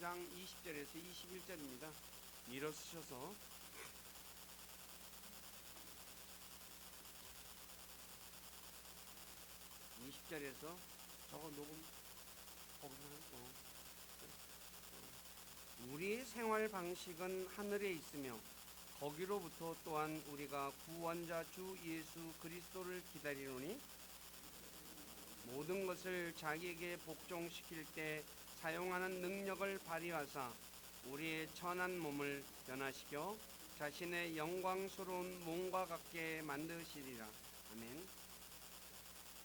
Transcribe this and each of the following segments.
3장 20절에서 21절입니다. 밀어쓰셔서 20절에서 저거 녹음 거기서 우리의 생활 방식은 하늘에 있으며 거기로부터 또한 우리가 구원자 주 예수 그리스도를 기다리노니 모든 것을 자기에게 복종시킬 때 사용하는 능력을 발휘하사 우리의 천한 몸을 변화시켜 자신의 영광스러운 몸과 같게 만드시리라. 아멘.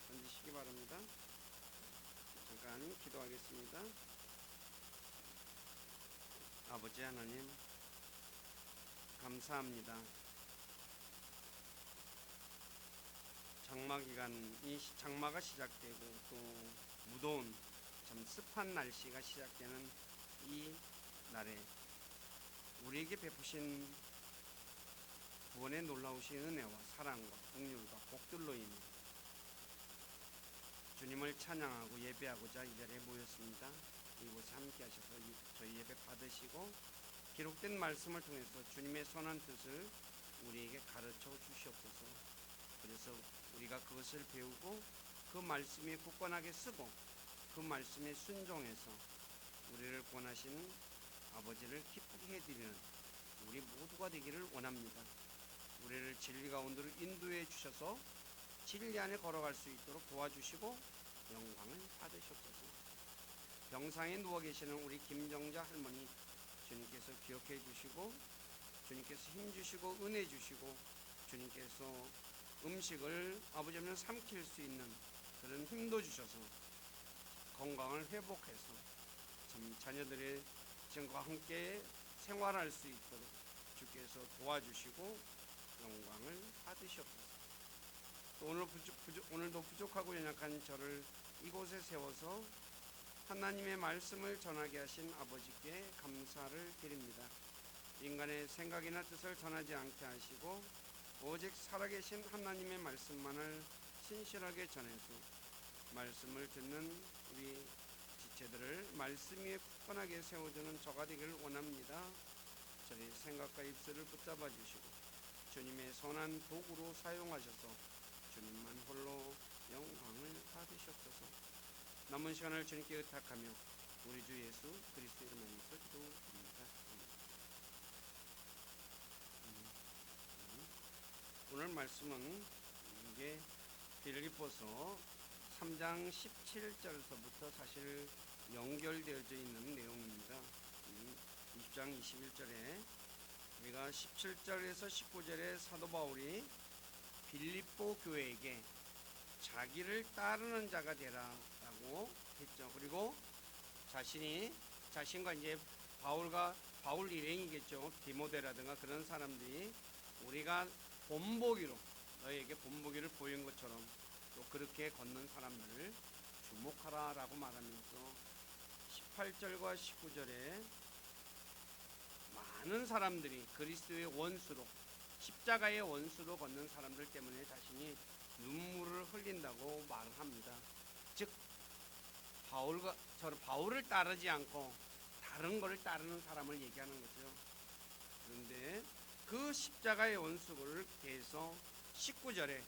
던지시기 바랍니다. 잠깐 기도하겠습니다. 아버지 하나님, 감사합니다. 장마가 시작되고 또 무더운 참 습한 날씨가 시작되는 이 날에 우리에게 베푸신 구원의 놀라우신 은혜와 사랑과 긍휼과 복들로 인해 주님을 찬양하고 예배하고자 이 자리에 모였습니다. 이곳에 함께 하셔서 저희 예배 받으시고 기록된 말씀을 통해서 주님의 선한 뜻을 우리에게 가르쳐 주시옵소서. 그래서 우리가 그것을 배우고 그 말씀에 굳건하게 쓰고 그 말씀에 순종해서 우리를 권하시는 아버지를 기쁘게 해드리는 우리 모두가 되기를 원합니다. 우리를 진리 가운데로 인도해 주셔서 진리 안에 걸어갈 수 있도록 도와주시고 영광을 받으시옵소서. 병상에 누워 계시는 우리 김정자 할머니 주님께서 기억해 주시고 주님께서 힘 주시고 은혜 주시고 주님께서 음식을 아버지는 삼킬 수 있는 그런 힘도 주셔서 건강을 회복해서 참 자녀들의 지금과 함께 생활할 수 있도록 주께서 도와주시고 영광을 받으시옵소서. 또 오늘도 부족하고 연약한 저를 이곳에 세워서 하나님의 말씀을 전하게 하신 아버지께 감사를 드립니다. 인간의 생각이나 뜻을 전하지 않게 하시고 오직 살아계신 하나님의 말씀만을 신실하게 전해서 말씀을 듣는 우리 지체들을 말씀 위에 굳건하게 세워주는 저가 되기를 원합니다. 저희 생각과 입술을 붙잡아 주시고 주님의 선한 도구로 사용하셔서 주님만 홀로 영광을 받으시옵소서. 남은 시간을 주님께 의탁하며 우리 주 예수 그리스도 이름으로 기도드립니다. 오늘 말씀은 이게 빌립보서 3장 17절서부터 사실 연결되어져 있는 내용입니다. 20장 21절에 우리가 17절에서 19절에 사도 바울이 빌립보 교회에게 자기를 따르는 자가 되라라고 했죠. 그리고 자신과 이제 바울 일행이겠죠. 디모데라든가 그런 사람들이 우리가 너에게 본보기를 보인 것처럼 또 그렇게 걷는 사람들을 주목하라라고 말하면서 18절과 19절에 많은 사람들이 그리스도의 원수로 십자가의 원수로 걷는 사람들 때문에 자신이 눈물을 흘린다고 말을 합니다. 즉 바울을 따르지 않고 다른 것을 따르는 사람을 얘기하는 거죠. 그런데 그 십자가의 원수를 대해서 19절에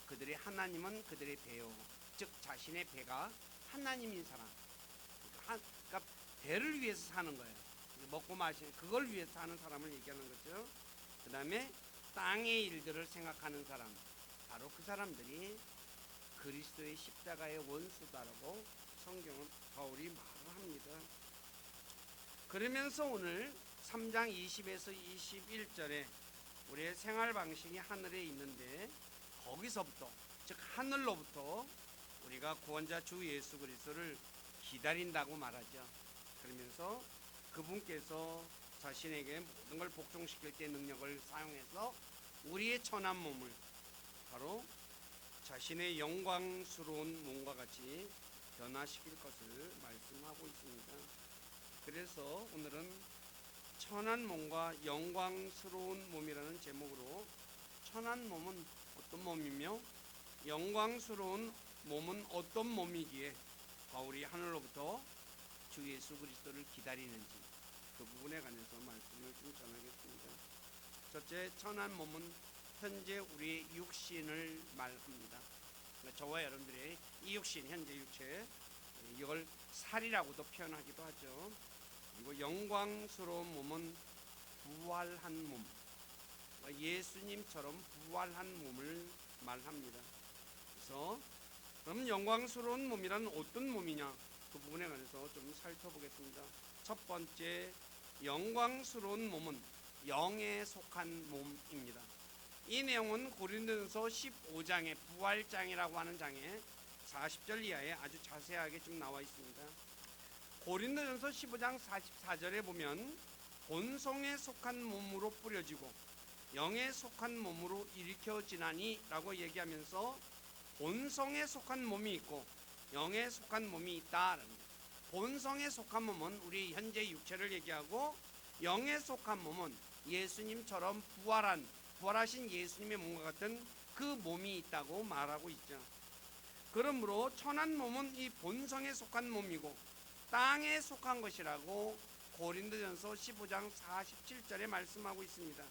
그들의 하나님은 그들의 배요, 즉 자신의 배가 하나님인 사람, 그러니까 배를 위해서 사는 거예요. 먹고 마시는 그걸 위해서 사는 사람을 얘기하는 거죠. 그 다음에 땅의 일들을 생각하는 사람, 바로 그 사람들이 그리스도의 십자가의 원수다라고 성경은 바울이 말을 합니다. 그러면서 오늘 3장 20에서 21절에 우리의 생활 방식이 하늘에 있는데 거기서부터 즉 하늘로부터 우리가 구원자 주 예수 그리스도를 기다린다고 말하죠. 그러면서 그분께서 자신에게 모든 걸 복종시킬 때 능력을 사용해서 우리의 천한 몸을 바로 자신의 영광스러운 몸과 같이 변화시킬 것을 말씀하고 있습니다. 그래서 오늘은 천한 몸과 영광스러운 몸이라는 제목으로 천한 몸은 어떤 몸이며 영광스러운 몸은 어떤 몸이기에 바울이 하늘로부터 주 예수 그리스도를 기다리는지 그 부분에 관해서 말씀을 좀 전하겠습니다. 첫째, 천한 몸은 현재 우리의 육신을 말합니다. 그러니까 저와 여러분들의 이 육신, 현재 육체, 이걸 살이라고도 표현하기도 하죠. 그리고 영광스러운 몸은 부활한 몸, 예수님처럼 부활한 몸을 말합니다. 그래서 그럼 영광스러운 몸이란 어떤 몸이냐, 그 부분에 관해서 좀 살펴보겠습니다. 첫 번째, 영광스러운 몸은 영에 속한 몸입니다. 이 내용은 고린도전서 15장의 부활장이라고 하는 장에 40절 이하에 아주 자세하게 좀 나와 있습니다. 고린도전서 15장 44절에 보면 본성에 속한 몸으로 뿌려지고 영에 속한 몸으로 일으켜지나니 라고 얘기하면서 본성에 속한 몸이 있고 영에 속한 몸이 있다. 본성에 속한 몸은 우리 현재 육체를 얘기하고, 영에 속한 몸은 예수님처럼 부활하신 예수님의 몸과 같은 그 몸이 있다고 말하고 있죠. 그러므로 천한 몸은 이 본성에 속한 몸이고 땅에 속한 것이라고 고린도전서 15장 47절에 말씀하고 있습니다.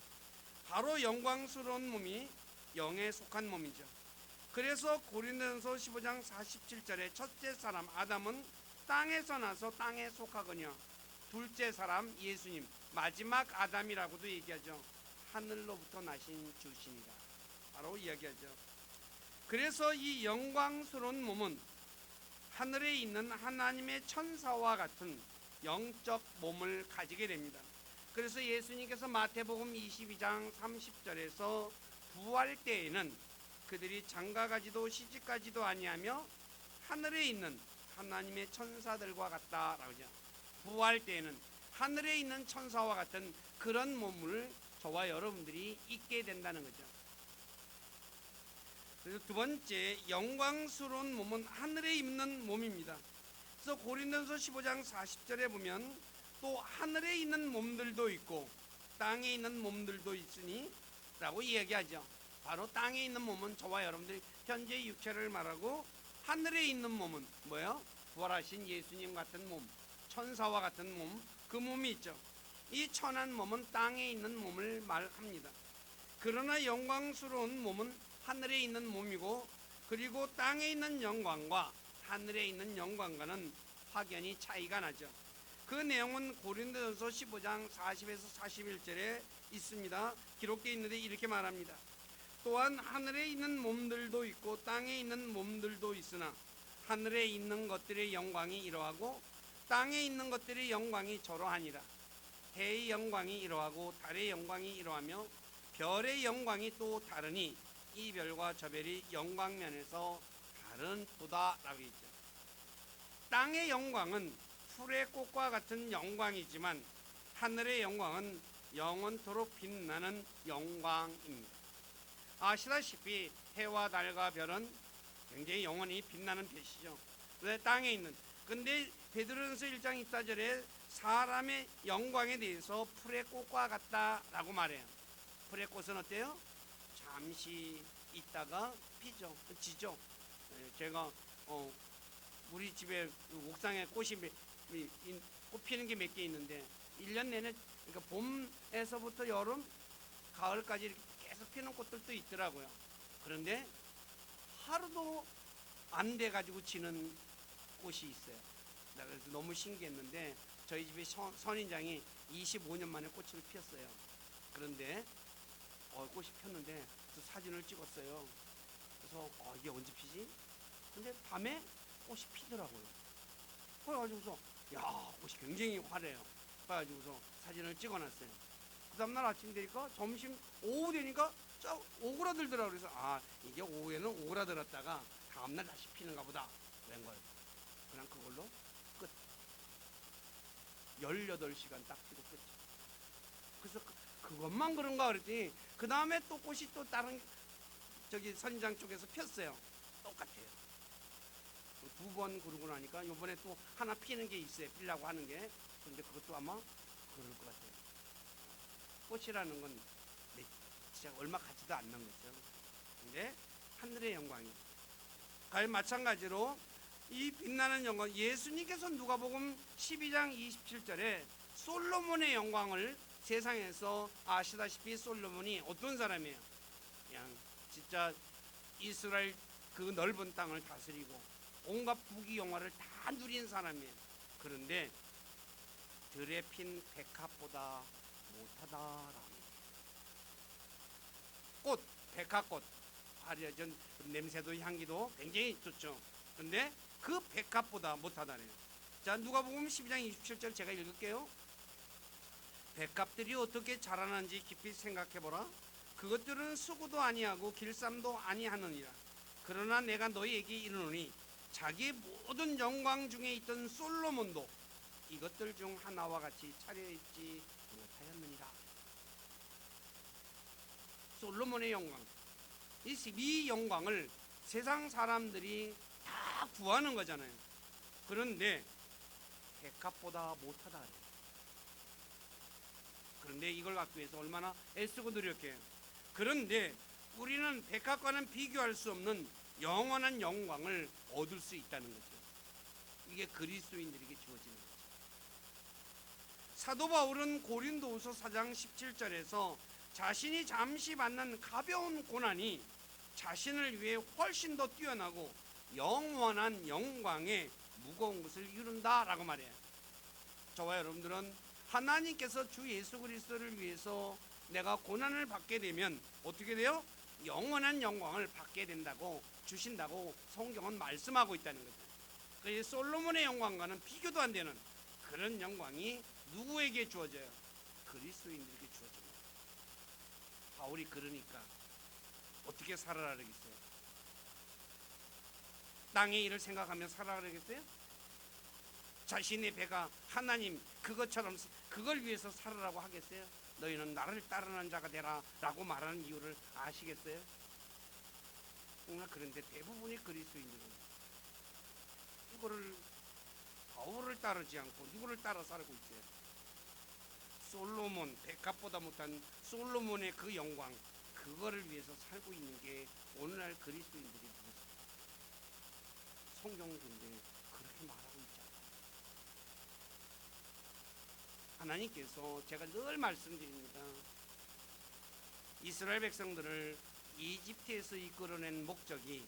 바로 영광스러운 몸이 영에 속한 몸이죠. 그래서 고린도전서 15장 47절에 첫째 사람 아담은 땅에서 나서 땅에 속하거니와 둘째 사람 예수님, 마지막 아담이라고도 얘기하죠. 하늘로부터 나신 주시니라 바로 이야기하죠. 그래서 이 영광스러운 몸은 하늘에 있는 하나님의 천사와 같은 영적 몸을 가지게 됩니다. 그래서 예수님께서 마태복음 22장 30절에서 부활 때에는 그들이 장가가지도 시집가지도 아니하며 하늘에 있는 하나님의 천사들과 같다라고 하죠. 부활 때에는 하늘에 있는 천사와 같은 그런 몸을 저와 여러분들이 입게 된다는 거죠. 그래서 두 번째, 영광스러운 몸은 하늘에 있는 몸입니다. 그래서 고린도전서 15장 40절에 보면 또 하늘에 있는 몸들도 있고 땅에 있는 몸들도 있으니 라고 이야기하죠. 바로 땅에 있는 몸은 저와 여러분들 현재 육체를 말하고, 하늘에 있는 몸은 뭐예요? 부활하신 예수님 같은 몸, 천사와 같은 몸, 그 몸이 있죠. 이 천한 몸은 땅에 있는 몸을 말합니다. 그러나 영광스러운 몸은 하늘에 있는 몸이고, 그리고 땅에 있는 영광과 하늘에 있는 영광과는 확연히 차이가 나죠. 그 내용은 고린도전서 15장 40에서 41절에 있습니다. 기록되어 있는데 이렇게 말합니다. 또한 하늘에 있는 몸들도 있고 땅에 있는 몸들도 있으나 하늘에 있는 것들의 영광이 이러하고 땅에 있는 것들의 영광이 저러하니라. 해의 영광이 이러하고 달의 영광이 이러하며 별의 영광이 또 다르니 이 별과 저 별이 영광면에서 다른도다 라고 했죠. 땅의 영광은 풀의 꽃과 같은 영광이지만 하늘의 영광은 영원토록 빛나는 영광입니다. 아시다시피 해와 달과 별은 굉장히 영원히 빛나는 빛이죠. 왜? 땅에 있는. 근데 베드로전서 1장 24절에 사람의 영광에 대해서 풀의 꽃과 같다라고 말해요. 풀의 꽃은 어때요? 잠시 있다가 피죠, 지죠. 제가 우리 집에 옥상에 꽃이 꽃 피는 게 몇 개 있는데 1년 내내, 그러니까 봄에서부터 여름, 가을까지 이렇게 계속 피는 꽃들도 있더라고요. 그런데 하루도 안 돼가지고 지는 꽃이 있어요. 그래서 너무 신기했는데 저희 집에 선인장이 25년 만에 꽃을 피웠어요. 그런데 꽃이 폈는데 그 사진을 찍었어요. 그래서 이게 언제 피지? 근데 밤에 꽃이 피더라고요. 그래가지고서 꽃이 굉장히 화려해요. 그래가지고서 사진을 찍어놨어요. 그 다음날 아침 되니까 오후 되니까 오그라들더라고요. 그래서 이게 오후에는 오그라들었다가 다음날 다시 피는가 보다 그런 거예요. 그냥 그걸로 끝. 18시간 딱 피고 끝. 그래서 그것만 그런가 그랬더니 그 다음에 또 꽃이 또 다른 저기 선인장 쪽에서 폈어요. 똑같아요. 2번 그러고 나니까 이번에 또 하나 피는 게 있어요. 피려고 하는 게. 그런데 그것도 아마 그럴 것 같아요. 꽃이라는 건 진짜 얼마 같지도 않는 거죠. 근데 하늘의 영광이. 마찬가지로 이 빛나는 영광, 예수님께서 누가복음 12장 27절에 솔로몬의 영광을 세상에서 아시다시피 솔로몬이 어떤 사람이에요? 그냥 진짜 이스라엘 그 넓은 땅을 다스리고 온갖 부귀 영화를 다 누린 사람이에요. 그런데 들에 핀 백합보다 못하다라고. 꽃, 백합꽃 화려한 냄새도 향기도 굉장히 좋죠. 그런데 그 백합보다 못하다네요. 자, 누가복음 12장 27절 제가 읽을게요. 백합들이 어떻게 자라는지 깊이 생각해보라. 그것들은 수고도 아니하고 길쌈도 아니하느니라. 그러나 내가 너희에게 이르노니 자기의 모든 영광 중에 있던 솔로몬도 이것들 중 하나와 같이 차려입지 못하였느니라. 솔로몬의 영광, 이 영광을 세상 사람들이 다 구하는 거잖아요. 그런데 백합보다 못하다 그래요. 그런데 이걸 갖기 위해서 얼마나 애쓰고 노력해요. 그런데 우리는 백합과는 비교할 수 없는 영원한 영광을 얻을 수 있다는 거죠. 이게 그리스도인들에게 주어지는 거죠. 사도 바울은 고린도후서 4장 17절에서 자신이 잠시 받는 가벼운 고난이 자신을 위해 훨씬 더 뛰어나고 영원한 영광의 무거운 것을 이룬다라고 말해요. 저와 여러분들은 하나님께서 주 예수 그리스도를 위해서 내가 고난을 받게 되면 어떻게 돼요? 영원한 영광을 받게 된다고 주신다고 성경은 말씀하고 있다는 거죠. 그래서 솔로몬의 영광과는 비교도 안 되는 그런 영광이 누구에게 주어져요? 그리스도인들에게 주어집니다. 바울이 그러니까 어떻게 살아라 그러겠어요? 땅의 일을 생각하며 살아라 그러겠어요? 자신의 배가 하나님 그것처럼 그걸 위해서 살으라고 하겠어요? 너희는 나를 따르는 자가 되라 라고 말하는 이유를 아시겠어요? 그런데 대부분의 그리스도인들은 이거를 바울을 따르지 않고 누구를 따라 살고 있어요? 솔로몬, 백합보다 못한 솔로몬의 그 영광, 그거를 위해서 살고 있는 게 오늘날 그리스도인들의 모습. 성경은 근데 그렇게 말하고 있잖아요. 하나님께서 제가 늘 말씀드립니다. 이스라엘 백성들을 이집트에서 이끌어낸 목적이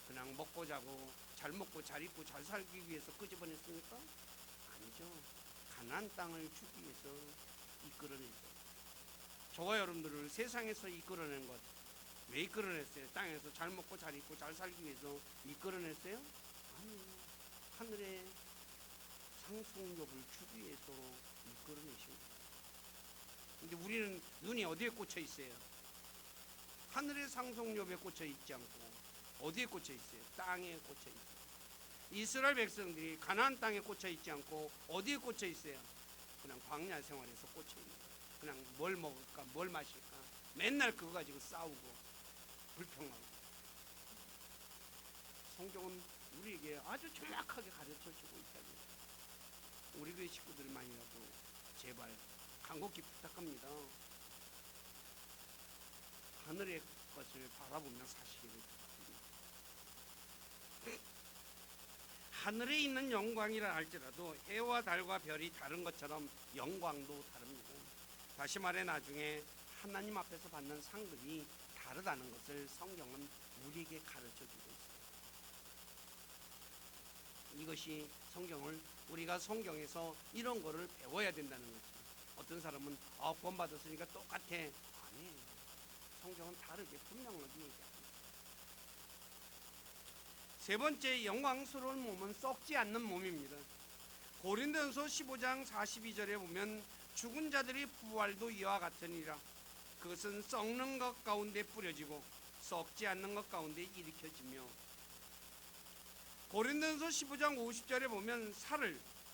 그냥 먹고 자고 잘 먹고 잘 입고 잘 살기 위해서 끄집어냈습니까? 아니죠. 가나안 땅을 주기 위해서 이끌어냈죠. 저와 여러분들을 세상에서 이끌어낸 것, 왜 이끌어냈어요? 땅에서 잘 먹고 잘 입고 잘 살기 위해서 이끌어냈어요? 아니요. 하늘의 상속력을 주기 위해서 이끌어내신 거예요. 근데 우리는 눈이 어디에 꽂혀 있어요? 하늘의 상속력에 꽂혀 있지 않고 어디에 꽂혀 있어요? 땅에 꽂혀 있어요. 이스라엘 백성들이 가나안 땅에 꽂혀 있지 않고 어디에 꽂혀 있어요? 그냥 광야 생활에서 꽂혀 있는 거예요. 그냥 뭘 먹을까 뭘 마실까 맨날 그거 가지고 싸우고 불평하고. 성경은 우리에게 아주 정확하게 가르쳐주고 있다는 거예요. 우리 교회 식구들만이라도 제발 간곡히 부탁합니다. 하늘의 것을 바라보며 사시기를 부탁드립니다. 하늘에 있는 영광이라 할지라도 해와 달과 별이 다른 것처럼 영광도 다릅니다. 다시 말해 나중에 하나님 앞에서 받는 상급이 다르다는 것을 성경은 우리에게 가르쳐주고 있어요. 이것이 우리가 성경에서 이런 거를 배워야 된다는 거죠. 어떤 사람은 구원 받았으니까 똑같아. 아니에요. 성경은 다르게 분명하게 얘기합니다. 세 번째, 영광스러운 몸은 썩지 않는 몸입니다. 고린도전서 15장 42절에 보면 죽은 자들의 부활도 이와 같으니라. 그것은 썩는 것 가운데 뿌려지고 썩지 않는 것 가운데 일으켜지며. 고린도전서 15장 50절에 보면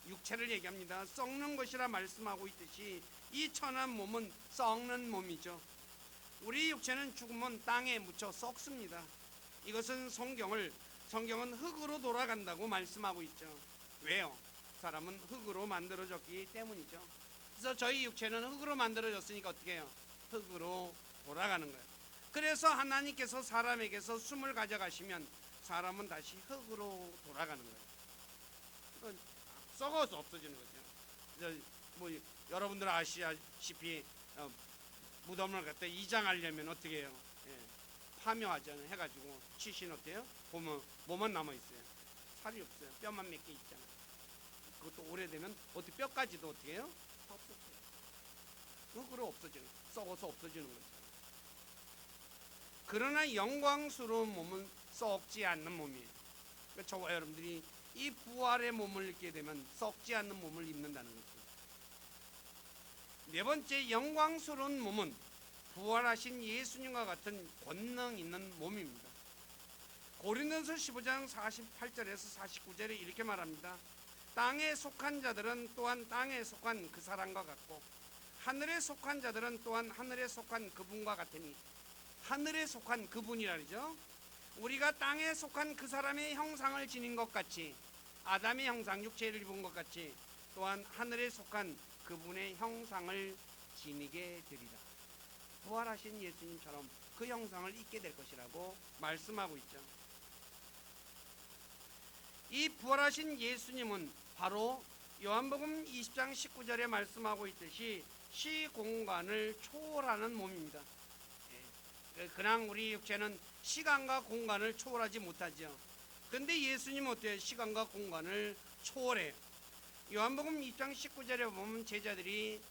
육체를 얘기합니다. 썩는 것이라 말씀하고 있듯이 이 천한 몸은 썩는 몸이죠. 우리 육체는 죽으면 땅에 묻혀 썩습니다. 이것은 성경은 흙으로 돌아간다고 말씀하고 있죠. 왜요? 사람은 흙으로 만들어졌기 때문이죠. 그래서 저희 육체는 흙으로 만들어졌으니까 어떻게 해요? 흙으로 돌아가는 거예요. 그래서 하나님께서 사람에게서 숨을 가져가시면 사람은 다시 흙으로 돌아가는 거예요. 그러니까 썩어서 없어지는 거죠. 뭐 여러분들 아시다시피 무덤을 갖다 이장하려면 어떻게 해요? 예, 파묘하잖아요. 해가지고 치신 어때요? 보면 뭐만 남아 있어요? 살이 없어요. 뼈만 몇 개 있잖아요. 그것도 오래되면 어떻게 뼈까지도 어떻게 해요? 다 없어져요. 흙으로 없어지는, 썩어서 없어지는 거죠. 그러나 영광스러운 몸은 썩지 않는 몸이에요. 그러니까 저와 여러분들이 이 부활의 몸을 입게 되면 썩지 않는 몸을 입는다는 거죠. 네 번째, 영광스러운 몸은 부활하신 예수님과 같은 권능 있는 몸입니다. 고린도서 15장 48절에서 49절에 이렇게 말합니다. 땅에 속한 자들은 또한 땅에 속한 그 사람과 같고 하늘에 속한 자들은 또한 하늘에 속한 그분과 같으니, 하늘에 속한 그분이라죠. 우리가 땅에 속한 그 사람의 형상을 지닌 것 같이, 아담의 형상, 육체를 입은 것 같이 또한 하늘에 속한 그분의 형상을 지니게 되리라. 부활하신 예수님처럼 그 형상을 입게 될 것이라고 말씀하고 있죠. 이 부활하신 예수님은 바로 요한복음 20장 19절에 말씀하고 있듯이 시공간을 초월하는 몸입니다. 그냥 우리 육체는 시간과 공간을 초월하지 못하죠. 근데 예수님은 어때요? 시간과 공간을 초월해요. 요한복음 2장 19절에 보면 제자들이,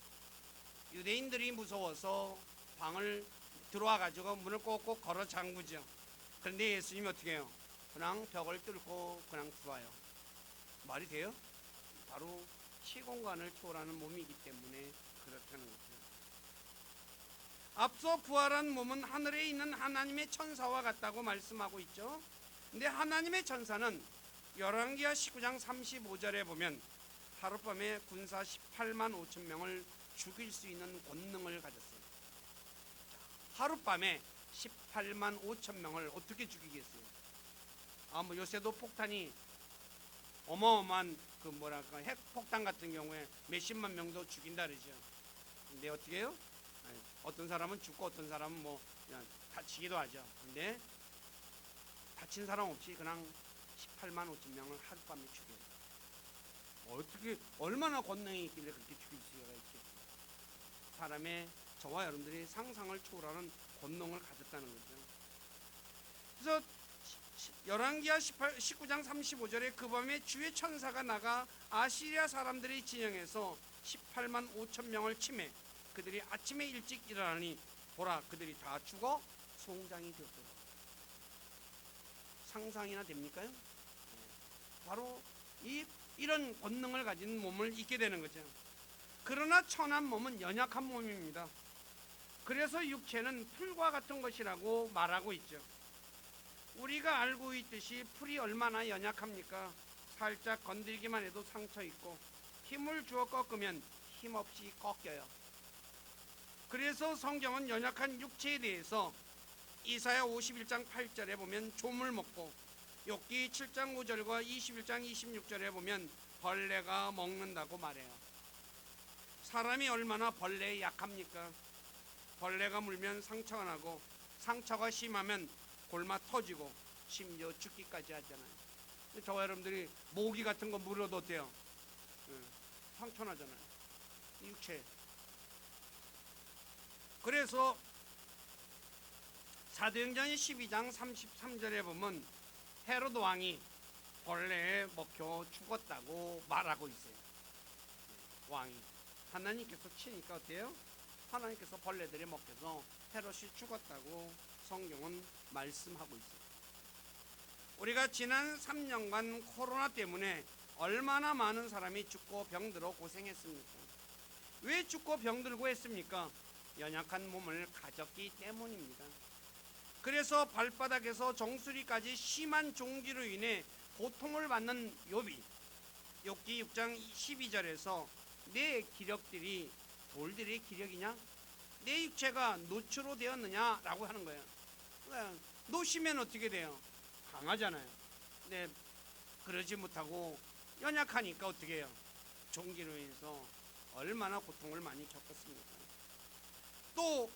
유대인들이 무서워서 방을 들어와 가지고 문을 꼭꼭 걸어 잠그죠. 그런데 예수님이 어떻게 해요? 그냥 벽을 뚫고 그냥 들어와요. 말이 돼요? 바로 시공간을 초월하는 몸이기 때문에 그렇다는 거죠. 앞서 부활한 몸은 하늘에 있는 하나님의 천사와 같다고 말씀하고 있죠. 근데 하나님의 천사는 열왕기하 19장 35절에 보면 하룻밤에 군사 18만 5천 명을 죽일 수 있는 권능을 가졌어요. 하룻밤에 18만 5천 명을 어떻게 죽이겠어요? 뭐 요새도 폭탄이 어마어마한 그 뭐랄까 핵폭탄 같은 경우에 몇십만 명도 죽인다 그러죠. 근데 어떻게 해요? 어떤 사람은 죽고 어떤 사람은 뭐 그냥 다치기도 하죠. 근데 다친 사람 없이 그냥 18만 5천 명을 하룻밤에 죽여요. 어떻게, 얼마나 권능이 있길래 그렇게 죽일 수가 있겠어요? 사람의, 저와 여러분들이 상상을 초월하는 권능을 가졌다는 거죠. 그래서 열왕기하 19장 35절에 그 밤에 주의 천사가 나가 아시리아 사람들의 진영에서 18만 5천 명을 치매 그들이 아침에 일찍 일어나니 보라 그들이 다 죽어 송장이 되었더라. 상상이나 됩니까? 바로 이런 권능을 가진 몸을 입게 되는 거죠. 그러나 천한 몸은 연약한 몸입니다. 그래서 육체는 풀과 같은 것이라고 말하고 있죠. 우리가 알고 있듯이 풀이 얼마나 연약합니까? 살짝 건들기만 해도 상처 있고 힘을 주어 꺾으면 힘없이 꺾여요. 그래서 성경은 연약한 육체에 대해서 이사야 51장 8절에 보면 조물 먹고, 욥기 7장 5절과 21장 26절에 보면 벌레가 먹는다고 말해요. 사람이 얼마나 벌레에 약합니까? 벌레가 물면 상처가 나고, 상처가 심하면 골마 터지고 심지어 죽기까지 하잖아요. 저와 여러분들이 모기 같은 거 물어도 어때요? 상처 나잖아요. 육체. 그래서 사도행전 12장 33절에 보면 헤로드 왕이 벌레에 먹혀 죽었다고 말하고 있어요. 왕이 하나님께서 치니까 어때요? 하나님께서 벌레들이 먹혀서 헤롯이 죽었다고 성경은 말씀하고 있어요. 우리가 지난 3년간 코로나 때문에 얼마나 많은 사람이 죽고 병들어 고생했습니까? 왜 죽고 병들고 했습니까? 연약한 몸을 가졌기 때문입니다. 그래서 발바닥에서 정수리까지 심한 종기로 인해 고통을 받는 욥이 욥기 6장 12절에서 내 기력들이 돌들의 기력이냐? 내 육체가 노추로 되었느냐라고 하는 거예요. 노시면 어떻게 돼요? 강하잖아요. 근데 그러지 못하고 연약하니까 어떻게 해요? 종기로 인해서 얼마나 고통을 많이 겪었습니까? 또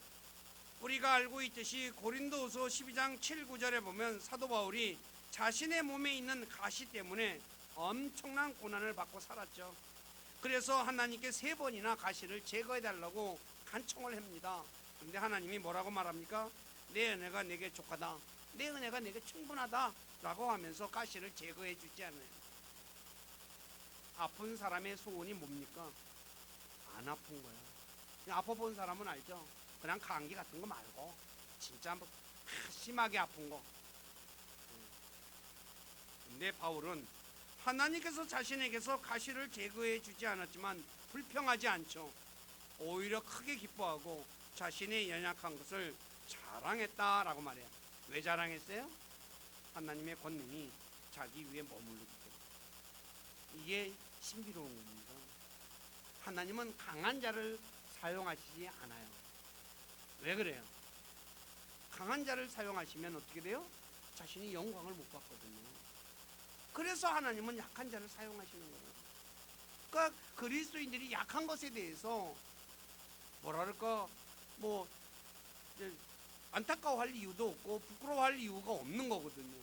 우리가 알고 있듯이 고린도후서 12장 7, 9절에 보면 사도 바울이 자신의 몸에 있는 가시 때문에 엄청난 고난을 받고 살았죠. 그래서 하나님께 3번이나 가시를 제거해달라고 간청을 합니다. 그런데 하나님이 뭐라고 말합니까? 내 은혜가 내게 족하다, 내 은혜가 내게 충분하다 라고 하면서 가시를 제거해 주지 않아요. 아픈 사람의 소원이 뭡니까? 안 아픈 거야. 아파 본 사람은 알죠? 그냥 감기 같은 거 말고 진짜 뭐 심하게 아픈 거. 근데 바울은 하나님께서 자신에게서 가시를 제거해 주지 않았지만 불평하지 않죠. 오히려 크게 기뻐하고 자신의 연약한 것을 자랑했다라고 말해요. 왜 자랑했어요? 하나님의 권능이 자기 위에 머무르기 때문에. 이게 신비로운 겁니다. 하나님은 강한 자를 사용하시지 않아요. 왜 그래요? 강한 자를 사용하시면 어떻게 돼요? 자신이 영광을 못 받거든요. 그래서 하나님은 약한 자를 사용하시는 거예요. 그러니까 그리스도인들이 약한 것에 대해서 뭐랄까 뭐 안타까워할 이유도 없고 부끄러워할 이유가 없는 거거든요.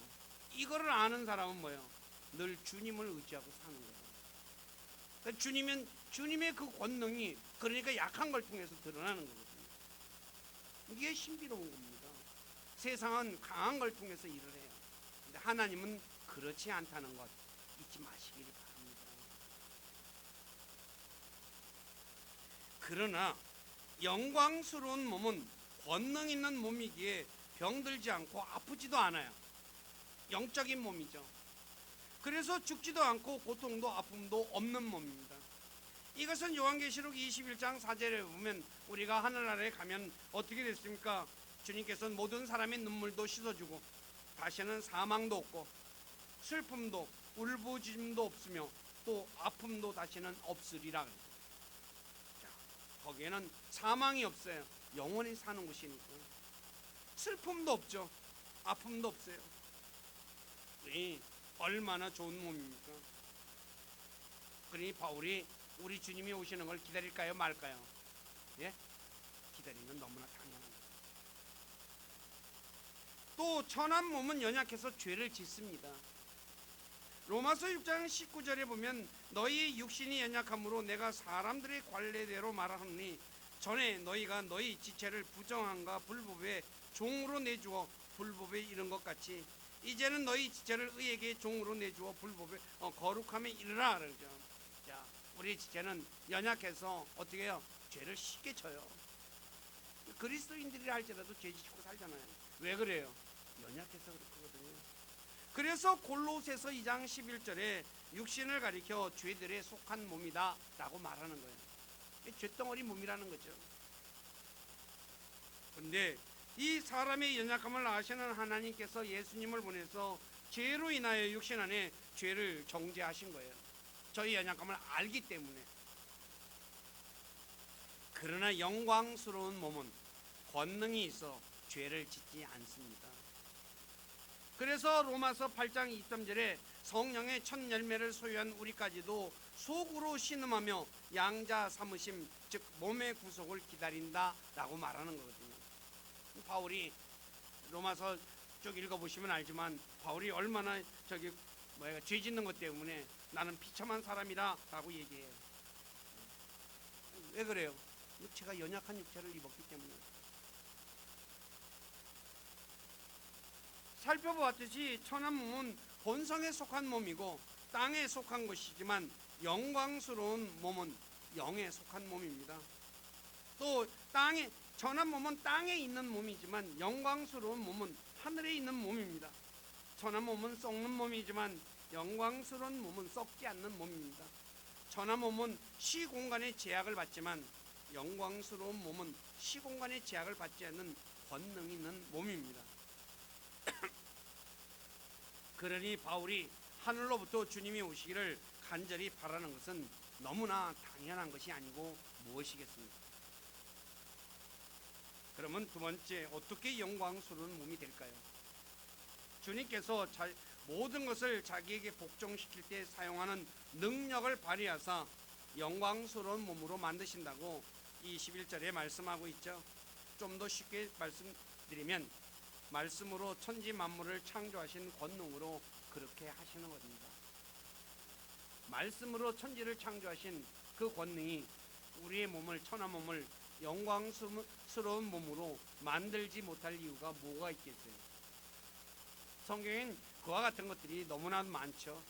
이거를 아는 사람은 뭐예요? 늘 주님을 의지하고 사는 거예요. 그러니까 주님의 그 권능이 그러니까 약한 걸 통해서 드러나는 거거든요. 이게 신비로운 겁니다. 세상은 강한 걸 통해서 일을 해요. 근데 하나님은 그렇지 않다는 것 잊지 마시기를 바랍니다. 그러나 영광스러운 몸은 권능 있는 몸이기에 병들지 않고 아프지도 않아요. 영적인 몸이죠. 그래서 죽지도 않고 고통도 아픔도 없는 몸입니다. 이것은 요한계시록 21장 4절에 보면 우리가 하늘나라에 가면 어떻게 됐습니까? 주님께서는 모든 사람의 눈물도 씻어주고 다시는 사망도 없고 슬픔도 울부짖음도 없으며 또 아픔도 다시는 없으리라. 자, 거기에는 사망이 없어요. 영원히 사는 곳이니까. 슬픔도 없죠. 아픔도 없어요. 얼마나 좋은 몸입니까? 그러니 바울이 우리 주님이 오시는 걸 기다릴까요 말까요? 예? 기다리는 너무나 당연한 거예요. 또 천한 몸은 연약해서 죄를 짓습니다. 로마서 6장 19절에 보면 너희 육신이 연약함으로 내가 사람들의 관례대로 말하노니 전에 너희가 너희 지체를 부정함과 불법의 종으로 내주어 불법에 이른 것 같이 이제는 너희 지체를 의에게 종으로 내주어 불법에 거룩함에 이르라 그러죠. 자, 우리 지체는 연약해서 어떻게 해요? 죄를 쉽게 져요. 그리스도인들이 할지라도 죄 짓고 살잖아요. 왜 그래요? 연약해서 그렇거든요. 그래서 골로새서 2장 11절에 육신을 가리켜 죄들에 속한 몸이다 라고 말하는 거예요. 죄덩어리 몸이라는 거죠. 그런데 이 사람의 연약함을 아시는 하나님께서 예수님을 보내서 죄로 인하여 육신 안에 죄를 정죄하신 거예요. 저희 연약함을 알기 때문에. 그러나 영광스러운 몸은 권능이 있어 죄를 짓지 않습니다. 그래서 로마서 8장 23절에 성령의 첫 열매를 소유한 우리까지도 속으로 신음하며 양자 삼으심 즉 몸의 구속을 기다린다 라고 말하는 거거든요. 바울이 로마서 쭉 읽어보시면 알지만 바울이 얼마나 죄 짓는 것 때문에 나는 비참한 사람이다 라고 얘기해요. 왜 그래요? 육체가 연약한 육체를 입었기 때문에. 살펴보았듯이 천한 몸은 본성에 속한 몸이고 땅에 속한 것이지만 영광스러운 몸은 영에 속한 몸입니다. 또 천한 몸은 땅에 있는 몸이지만 영광스러운 몸은 하늘에 있는 몸입니다. 천한 몸은 썩는 몸이지만 영광스러운 몸은 썩지 않는 몸입니다. 천한 몸은 시공간의 제약을 받지만 영광스러운 몸은 시공간의 제약을 받지 않는 권능 있는 몸입니다. 그러니 바울이 하늘로부터 주님이 오시기를 간절히 바라는 것은 너무나 당연한 것이 아니고 무엇이겠습니까? 그러면 두 번째, 어떻게 영광스러운 몸이 될까요? 주님께서 모든 것을 자기에게 복종시킬 때 사용하는 능력을 발휘하사 영광스러운 몸으로 만드신다고 21절에 말씀하고 있죠. 좀 더 쉽게 말씀드리면 말씀으로 천지 만물을 창조하신 권능으로 그렇게 하시는 겁니다. 말씀으로 천지를 창조하신 그 권능이 우리의 몸을, 천하 몸을 영광스러운 몸으로 만들지 못할 이유가 뭐가 있겠어요? 성경엔 그와 같은 것들이 너무나 많죠.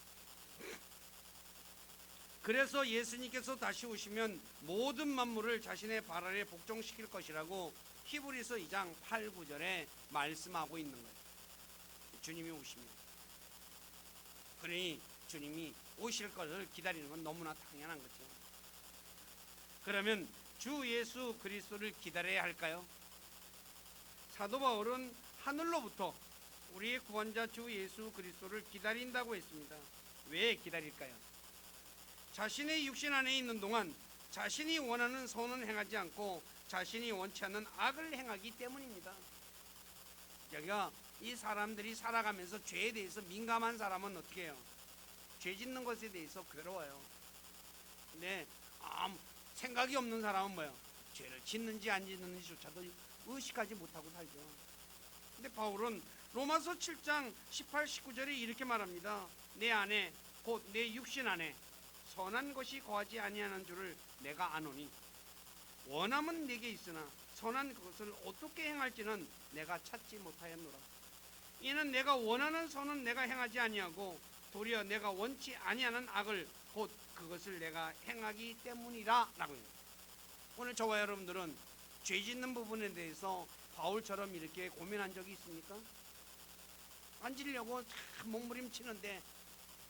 그래서 예수님께서 다시 오시면 모든 만물을 자신의 발 아래 복종시킬 것이라고 히브리서 2장 8, 9절에 말씀하고 있는 거예요. 주님이 오시면. 그러니 주님이 오실 것을 기다리는 건 너무나 당연한 거죠. 그러면 주 예수 그리스도를 기다려야 할까요? 사도 바울은 하늘로부터 우리의 구원자 주 예수 그리스도를 기다린다고 했습니다. 왜 기다릴까요? 자신의 육신 안에 있는 동안 자신이 원하는 선은 행하지 않고 자신이 원치 않는 악을 행하기 때문입니다. 여기가 이 사람들이 살아가면서 죄에 대해서 민감한 사람은 어떻게 해요? 죄 짓는 것에 대해서 괴로워요. 근데 생각이 없는 사람은 뭐예요? 죄를 짓는지 안 짓는지조차도 의식하지 못하고 살죠. 근데 바울은 로마서 7장 18, 19절에 이렇게 말합니다. 내 안에 곧 내 육신 안에 선한 것이 거하지 아니하는 줄을 내가 아노니 원함은 내게 있으나 선한 그것을 어떻게 행할지는 내가 찾지 못하였노라. 이는 내가 원하는 선은 내가 행하지 아니하고 도리어 내가 원치 아니하는 악을 곧 그것을 내가 행하기 때문이라 라고요. 오늘 저와 여러분들은 죄 짓는 부분에 대해서 바울처럼 이렇게 고민한 적이 있습니까? 안 지려고 참 몸부림치는데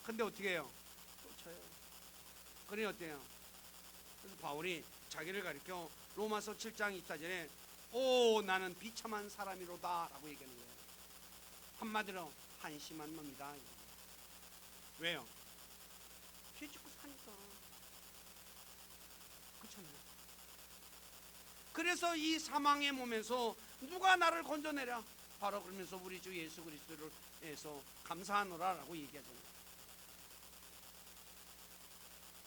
근데 어떻게 해요? 또 쳐요. 그러니 어때요? 그래서 바울이 자기를 가리켜 로마서 7장 24절에 오 나는 비참한 사람이로다 라고 얘기하는 거예요. 한마디로 한심한 놈이다. 왜요? 죄 짓고 사니까. 그렇잖아요. 그래서 이 사망의 몸에서 누가 나를 건져내랴? 바로 그러면서 우리 주 예수 그리스도를 해서 감사하노라 라고 얘기하잖아요.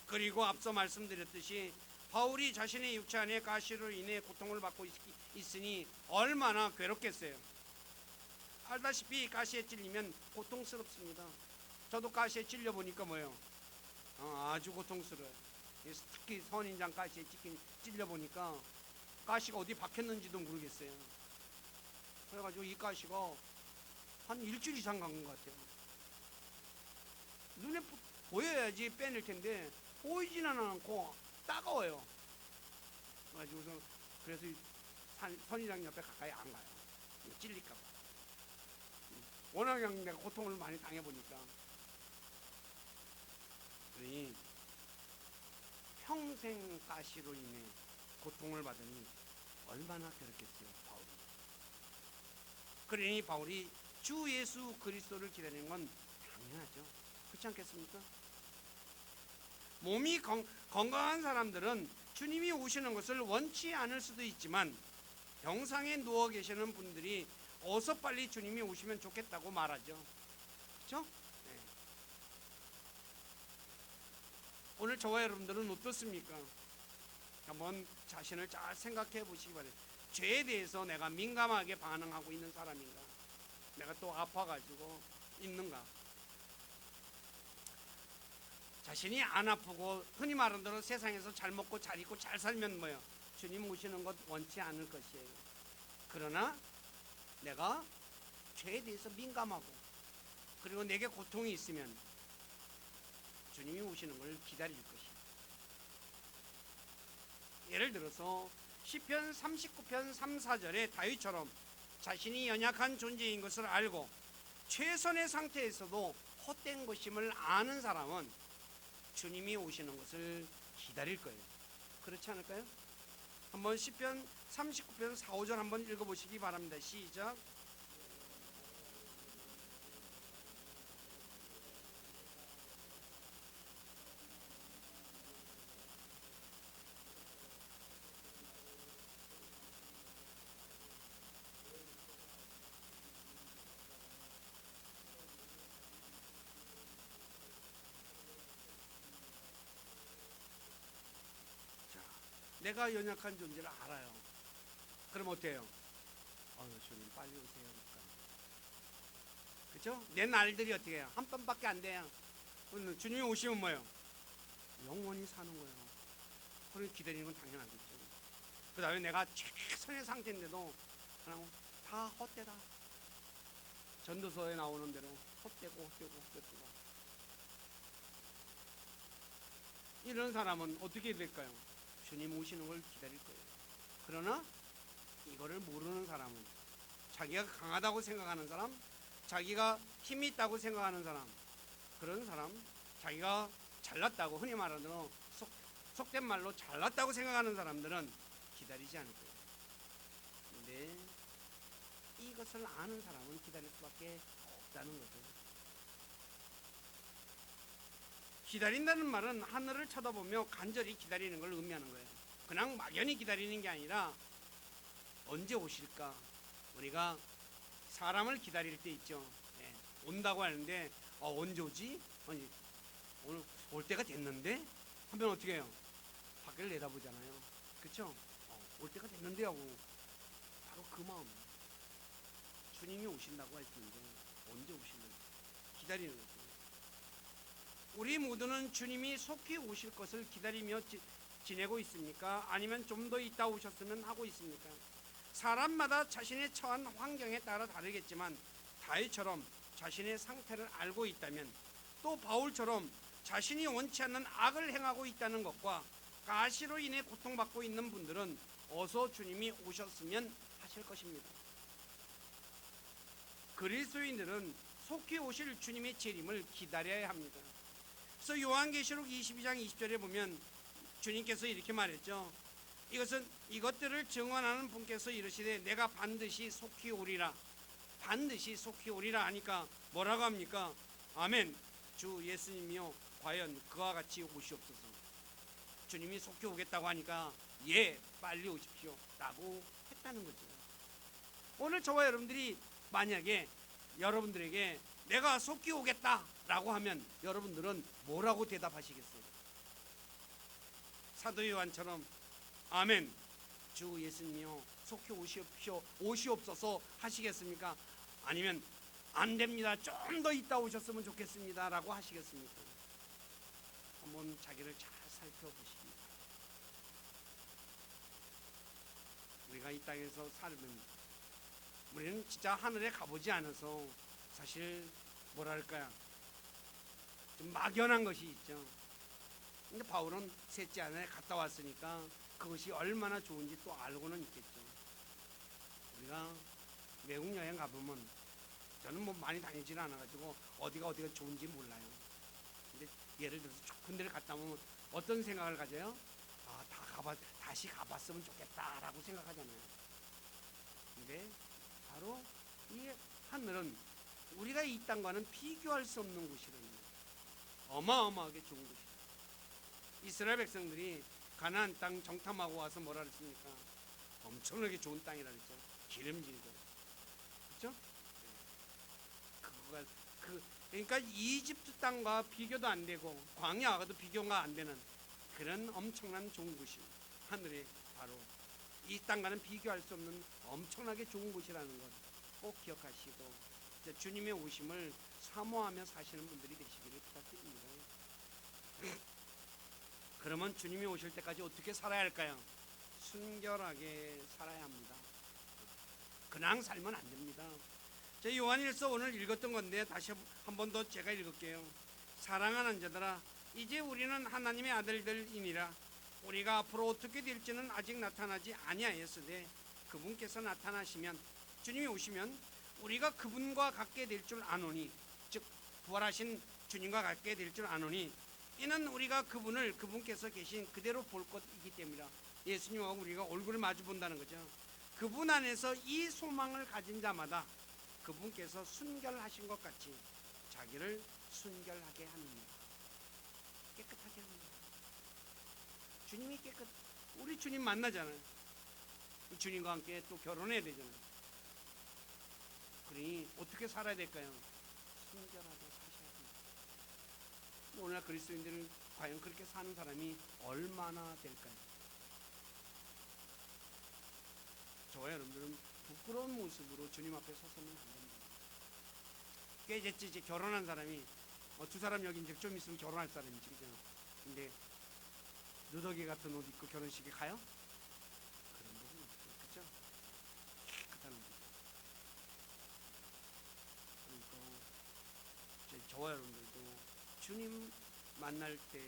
그리고 앞서 말씀드렸듯이 바울이 자신의 육체 안에 가시로 인해 고통을 받고 있으니 얼마나 괴롭겠어요. 알다시피 가시에 찔리면 고통스럽습니다. 저도 가시에 찔려보니까 뭐예요? 아주 고통스러워요. 특히 선인장 가시에 찔려보니까 가시가 어디 박혔는지도 모르겠어요. 그래가지고 이 가시가 한 일주일 이상 간 것 같아요. 눈에 보여야지 빼낼 텐데 보이지는 않고 따가워요. 그래서 선인장 옆에 가까이 안 가요. 찔릴까 봐. 워낙 내가 고통을 많이 당해보니까. 그러니 평생 가시로 인해 고통을 받으니 얼마나 괴롭겠어요, 바울이. 그러니 바울이 주 예수 그리스도를 기다리는 건 당연하죠. 그렇지 않겠습니까? 몸이 건강한 사람들은 주님이 오시는 것을 원치 않을 수도 있지만 병상에 누워 계시는 분들이 어서 빨리 주님이 오시면 좋겠다고 말하죠. 그렇죠? 네. 오늘 저와 여러분들은 어떻습니까? 한번 자신을 잘 생각해 보시기 바랍니다. 죄에 대해서 내가 민감하게 반응하고 있는 사람인가? 내가 또 아파가지고 있는가? 자신이 안 아프고 흔히 말하는 대로 세상에서 잘 먹고 잘 입고 잘 살면 뭐예요? 주님 오시는 것 원치 않을 것이에요. 그러나 내가 죄에 대해서 민감하고 그리고 내게 고통이 있으면 주님이 오시는 걸 기다릴 것이에요. 예를 들어서 시편 39편 3, 4절에 다윗처럼 자신이 연약한 존재인 것을 알고 최선의 상태에서도 헛된 것임을 아는 사람은 주님이 오시는 것을 기다릴 거예요. 그렇지 않을까요? 한번 시편 39편 4, 5절 한번 읽어보시기 바랍니다. 시작. 내가 연약한 존재를 알아요. 그럼 어때요? 주님 빨리 오세요. 그러니까. 그렇죠? 내 날들이 어떻게 해요? 한 번밖에 안 돼요. 주님이 오시면 뭐예요? 영원히 사는 거예요. 그걸 기다리는 건 당연하겠죠. 그 다음에 내가 최선의 상태인데도 그냥 다 헛되다. 전도서에 나오는 대로 헛되고 이런 사람은 어떻게 될까요? 주님 오시는 걸 기다릴 거예요. 그러나 이거를 모르는 사람은, 자기가 강하다고 생각하는 사람, 자기가 힘이 있다고 생각하는 사람, 그런 사람, 자기가 잘났다고, 흔히 말하는 속된 말로 잘났다고 생각하는 사람들은 기다리지 않을 거예요. 근데 이것을 아는 사람은 기다릴 수밖에 없다는 거죠. 기다린다는 말은 하늘을 쳐다보며 간절히 기다리는 걸 의미하는 거예요. 그냥 막연히 기다리는 게 아니라 언제 오실까? 우리가 사람을 기다릴 때 있죠. 네, 온다고 하는데 언제 오지? 아니, 오늘 올 때가 됐는데? 하면 어떻게 해요? 밖을 내다보잖아요. 그렇죠? 올 때가 됐는데 하고 바로 그 마음. 주님이 오신다고 했는데 언제 오실는지 기다리는 거죠. 우리 모두는 주님이 속히 오실 것을 기다리며 지내고 있습니까? 아니면 좀 더 있다 오셨으면 하고 있습니까? 사람마다 자신의 처한 환경에 따라 다르겠지만 다윗처럼 자신의 상태를 알고 있다면, 또 바울처럼 자신이 원치 않는 악을 행하고 있다는 것과 가시로 인해 고통받고 있는 분들은 어서 주님이 오셨으면 하실 것입니다. 그리스도인들은 속히 오실 주님의 재림을 기다려야 합니다. 그래서 요한계시록 22장 20절에 보면 주님께서 이렇게 말했죠. 이것들을 증언하는 분께서 이르시되 내가 반드시 속히 오리라. 반드시 속히 오리라 하니까 뭐라고 합니까? 아멘. 주 예수님이요 과연 그와 같이 오시옵소서. 주님이 속히 오겠다고 하니까 예, 빨리 오십시오 라고 했다는 거죠. 오늘 저와 여러분들이 만약에 여러분들에게 내가 속히 오겠다 라고 하면 여러분들은 뭐라고 대답하시겠어요? 사도 요한처럼 아멘, 주 예수님이요 속히 오시옵소서 하시겠습니까? 아니면 안 됩니다, 좀 더 있다 오셨으면 좋겠습니다 라고 하시겠습니까? 한번 자기를 잘 살펴보십니다. 우리가 이 땅에서 살면 우리는 진짜 하늘에 가보지 않아서 사실 뭐랄까요, 좀 막연한 것이 있죠. 근데 바울은 셋째 안에 갔다 왔으니까 그것이 얼마나 좋은지 또 알고는 있겠죠. 우리가 외국 여행 가보면, 저는 뭐 많이 다니지는 않아가지고 어디가 좋은지 몰라요. 근데 예를 들어서 좋은 데를 갔다 오면 어떤 생각을 가져요? 다시 가봤으면 좋겠다라고 생각하잖아요. 근데 바로 이 하늘은 우리가 이 땅과는 비교할 수 없는 곳이라는 거예요. 어마어마하게 좋은 곳이에요. 이스라엘 백성들이 가나안 땅 정탐하고 와서 뭐라 그랬습니까? 엄청나게 좋은 땅이라 그랬죠. 기름지고, 그렇죠? 그러니까 이집트 땅과 비교도 안 되고 광야와도 비교가 안 되는 그런 엄청난 좋은 곳이 하늘에 바로 이 땅과는 비교할 수 없는 엄청나게 좋은 곳이라는 것 꼭 기억하시고 주님의 오심을 사모하며 사시는 분들이 되시기를 부탁드립니다. 그러면 주님이 오실 때까지 어떻게 살아야 할까요? 순결하게 살아야 합니다. 그냥 살면 안 됩니다. 제 요한일서 오늘 읽었던 건데 다시 한 번 더 제가 읽을게요. 사랑하는 자들아, 이제 우리는 하나님의 아들들이니라. 우리가 앞으로 어떻게 될지는 아직 나타나지 아니하였으되 그분께서 나타나시면, 주님이 오시면 우리가 그분과 같게 될 줄 아노니, 즉 부활하신 주님과 같게 될 줄 아노니, 이는 우리가 그분께서 계신 그대로 볼 것이기 때문이라. 예수님하고 우리가 얼굴을 마주 본다는 거죠. 그분 안에서 이 소망을 가진 자마다 그분께서 순결하신 것 같이 자기를 순결하게 합니다. 깨끗하게 합니다. 주님이 우리 주님 만나잖아요. 주님과 함께 또 결혼해야 되잖아요. 그러니 어떻게 살아야 될까요? 순결하게 사셔야 됩니다. 오늘날 그리스도인들은 과연 그렇게 사는 사람이 얼마나 될까요? 저와 여러분들은 부끄러운 모습으로 주님 앞에 서서는 안 됩니다. 꽤 됐지. 이제 결혼한 사람이 두 사람 여기 이제 좀 있으면 결혼할 사람이지, 그죠? 근데 누더기 같은 옷 입고 결혼식에 가요? 그런 부분 없죠, 그죠? 깨끗한 옷 입고. 그러니까 저와 여러분들도 주님 만날 때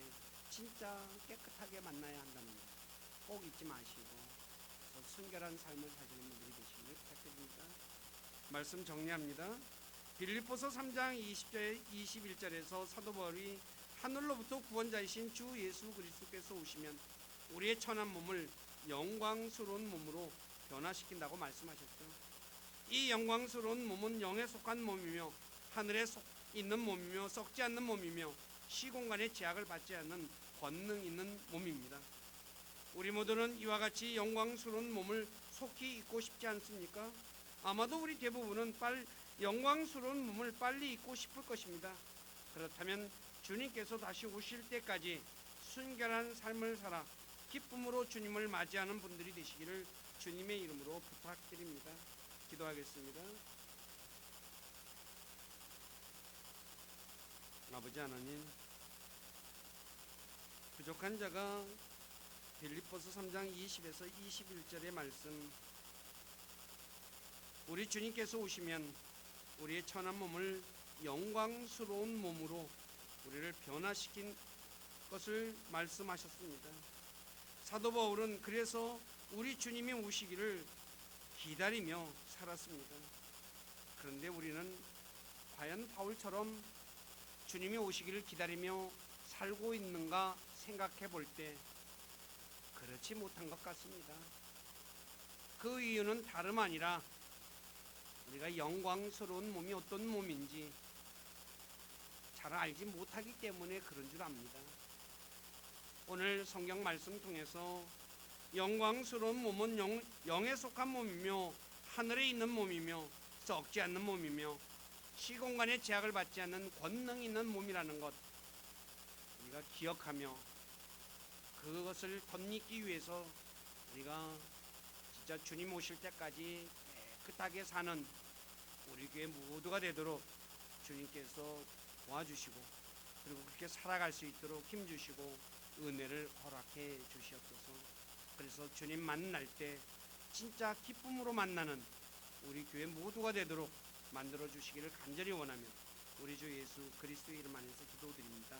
진짜 깨끗하게 만나야 한다는 거 꼭 잊지 마시고 순결한 삶을 사시는 분들이 되시기를 부탁드립니다. 말씀 정리합니다. 빌립보서 3장 20절 21절에서 사도 바울이 하늘로부터 구원자이신 주 예수 그리스도께서 오시면 우리의 천한 몸을 영광스러운 몸으로 변화시킨다고 말씀하셨죠. 이 영광스러운 몸은 영에 속한 몸이며 하늘에 있는 몸이며 썩지 않는 몸이며 시공간의 제약을 받지 않는 권능 있는 몸입니다. 우리 모두는 이와 같이 영광스러운 몸을 속히 입고 싶지 않습니까? 아마도 우리 대부분은 영광스러운 몸을 빨리 입고 싶을 것입니다. 그렇다면 주님께서 다시 오실 때까지 순결한 삶을 살아 기쁨으로 주님을 맞이하는 분들이 되시기를 주님의 이름으로 부탁드립니다. 기도하겠습니다. 아버지 하나님, 부족한 자가 빌립보서 3장 20에서 21절의 말씀, 우리 주님께서 오시면 우리의 천한 몸을 영광스러운 몸으로 우리를 변화시킨 것을 말씀하셨습니다. 사도 바울은 그래서 우리 주님이 오시기를 기다리며 살았습니다. 그런데 우리는 과연 바울처럼 주님이 오시기를 기다리며 살고 있는가 생각해 볼 때 그렇지 못한 것 같습니다. 그 이유는 다름 아니라 우리가 영광스러운 몸이 어떤 몸인지 잘 알지 못하기 때문에 그런 줄 압니다. 오늘 성경 말씀 통해서 영광스러운 몸은 영에 속한 몸이며 하늘에 있는 몸이며 썩지 않는 몸이며 시공간의 제약을 받지 않는 권능 있는 몸이라는 것 우리가 기억하며 그것을 덧입기 위해서 우리가 진짜 주님 오실 때까지 깨끗하게 사는 우리 교회 모두가 되도록 주님께서 도와주시고 그리고 그렇게 살아갈 수 있도록 힘주시고 은혜를 허락해 주시옵소서. 그래서 주님 만날 때 진짜 기쁨으로 만나는 우리 교회 모두가 되도록 만들어 주시기를 간절히 원하며 우리 주 예수 그리스도의 이름 안에서 기도드립니다.